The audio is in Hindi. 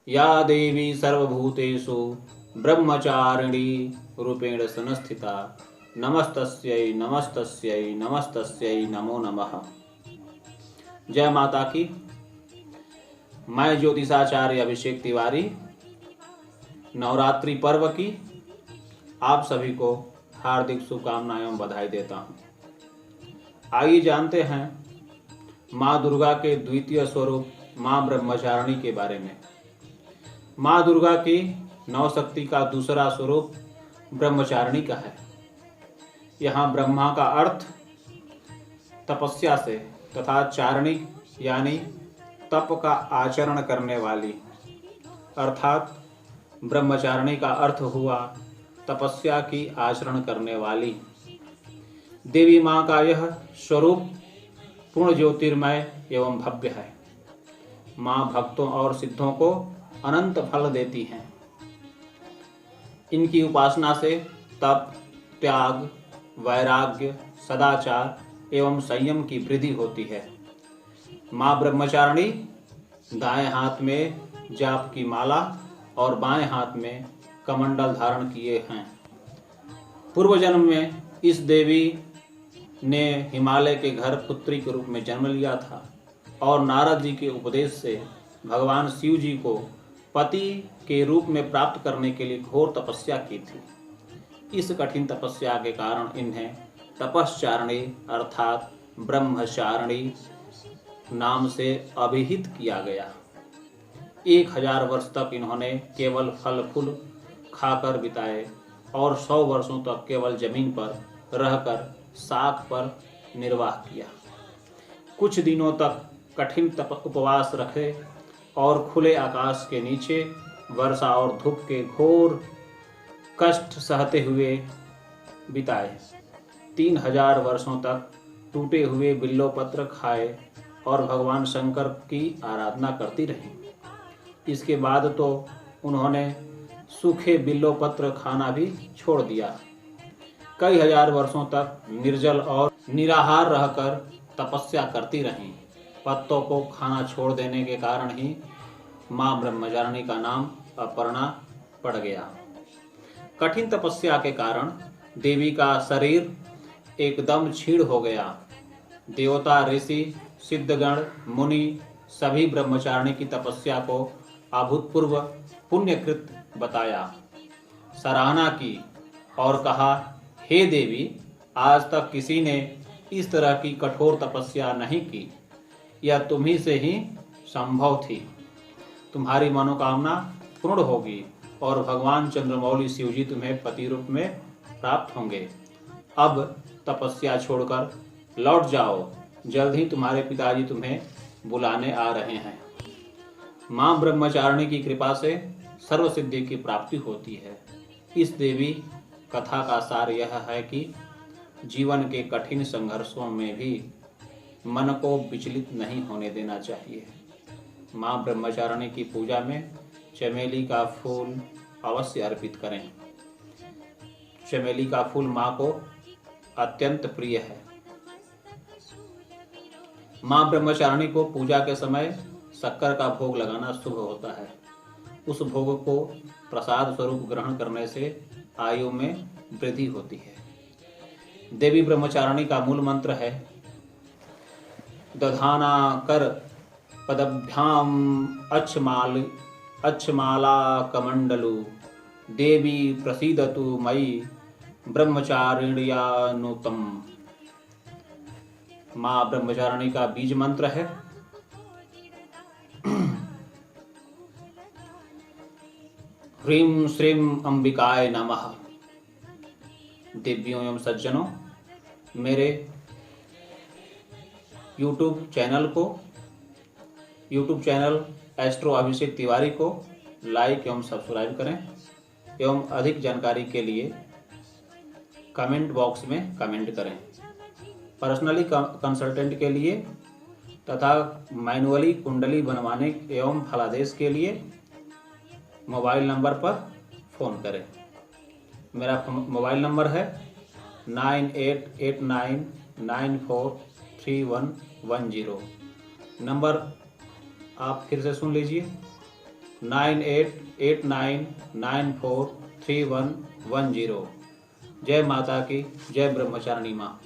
या देवी सर्वभूतेषु ब्रह्मचारिणी रूपेण संस्थिता नमस्तस्यै नमस्तस्यै नमस्तस्यै नमो नमः। जय माता की। मैं ज्योतिषाचार्य अभिषेक तिवारी नवरात्रि पर्व की आप सभी को हार्दिक शुभकामनाएं एवं बधाई देता हूं। आइए जानते हैं माँ दुर्गा के द्वितीय स्वरूप माँ ब्रह्मचारिणी के बारे में। माँ दुर्गा की नवशक्ति का दूसरा स्वरूप ब्रह्मचारिणी का है। यहाँ ब्रह्मा का अर्थ तपस्या से तथा चारिणी यानी तप का आचरण करने वाली, अर्थात ब्रह्मचारिणी का अर्थ हुआ तपस्या की आचरण करने वाली। देवी माँ का यह स्वरूप पूर्ण ज्योतिर्मय एवं भव्य है। माँ भक्तों और सिद्धों को अनंत फल देती हैं। इनकी उपासना से तप, त्याग, वैराग्य, सदाचार एवं संयम की वृद्धि होती है। माँ ब्रह्मचारिणी दाएं हाथ में जाप की माला और बाएं हाथ में कमंडल धारण किए हैं। पूर्व जन्म में इस देवी ने हिमालय के घर पुत्री के रूप में जन्म लिया था और नारद जी के उपदेश से भगवान शिव जी को पति के रूप में प्राप्त करने के लिए घोर तपस्या की थी। इस कठिन तपस्या के कारण इन्हें तपश्चारिणी अर्थात ब्रह्मचारिणी नाम से अभिहित किया गया। 1000 वर्ष तक इन्होंने केवल फल फूल खाकर बिताए और 100 वर्षों तक केवल जमीन पर रहकर साख पर निर्वाह किया। कुछ दिनों तक कठिन उपवास रखे और खुले आकाश के नीचे वर्षा और धूप के घोर कष्ट सहते हुए बिताए। 3000 वर्षों तक टूटे हुए बिल्वपत्र खाए और भगवान शंकर की आराधना करती रही। इसके बाद तो उन्होंने सूखे बिल्वपत्र खाना भी छोड़ दिया। कई हजार वर्षों तक निर्जल और निराहार रहकर तपस्या करती रहीं। पत्तों को खाना छोड़ देने के कारण ही माँ ब्रह्मचारिणी का नाम अपर्णा पड़ गया। कठिन तपस्या के कारण देवी का शरीर एकदम क्षीण हो गया। देवता, ऋषि, सिद्धगण, मुनि सभी ब्रह्मचारिणी की तपस्या को अभूतपूर्व पुण्यकृत बताया, सराहना की और कहा, हे देवी, आज तक किसी ने इस तरह की कठोर तपस्या नहीं की। यह तुम्ही से ही संभव थी। तुम्हारी मनोकामना पूर्ण होगी और भगवान चंद्रमौली शिवजी तुम्हें पति रूप में प्राप्त होंगे। अब तपस्या छोड़कर लौट जाओ, जल्द ही तुम्हारे पिताजी तुम्हें बुलाने आ रहे हैं। माँ ब्रह्मचारिणी की कृपा से सर्व सिद्धि की प्राप्ति होती है। इस देवी कथा का सार यह है कि जीवन के कठिन संघर्षों में भी मन को विचलित नहीं होने देना चाहिए। माँ ब्रह्मचारिणी की पूजा में चमेली का फूल अवश्य अर्पित करें। चमेली का फूल माँ को अत्यंत प्रिय है। माँ ब्रह्मचारिणी को पूजा के समय शक्कर का भोग लगाना शुभ होता है। उस भोग को प्रसाद स्वरूप ग्रहण करने से आयु में वृद्धि होती है। देवी ब्रह्मचारिणी का मूल मंत्र है, दधाना कर पदभ्याम अच्छमाला कमंडलु देवी प्रसीदतु मयि ब्रह्मचारिण्यानुतम। माँ ब्रह्मचारिणी का बीज मंत्र है, ह्रीं श्रीं अंबिकाय नमः। देवियों एवं सज्जनों, मेरे YouTube channel astro Abhishek Tiwari को लाइक एवं सब्सक्राइब करें एवं अधिक जानकारी के लिए कमेंट बॉक्स में कमेंट करें। पर्सनली कंसल्टेंट के लिए तथा मैनुअली कुंडली बनवाने एवं फलादेश के लिए मोबाइल नंबर पर फ़ोन करें। मेरा मोबाइल नंबर है 9889943110। नंबर आप फिर से सुन लीजिए, 9889943110। जय माता की, जय ब्रह्मचारिणी माँ।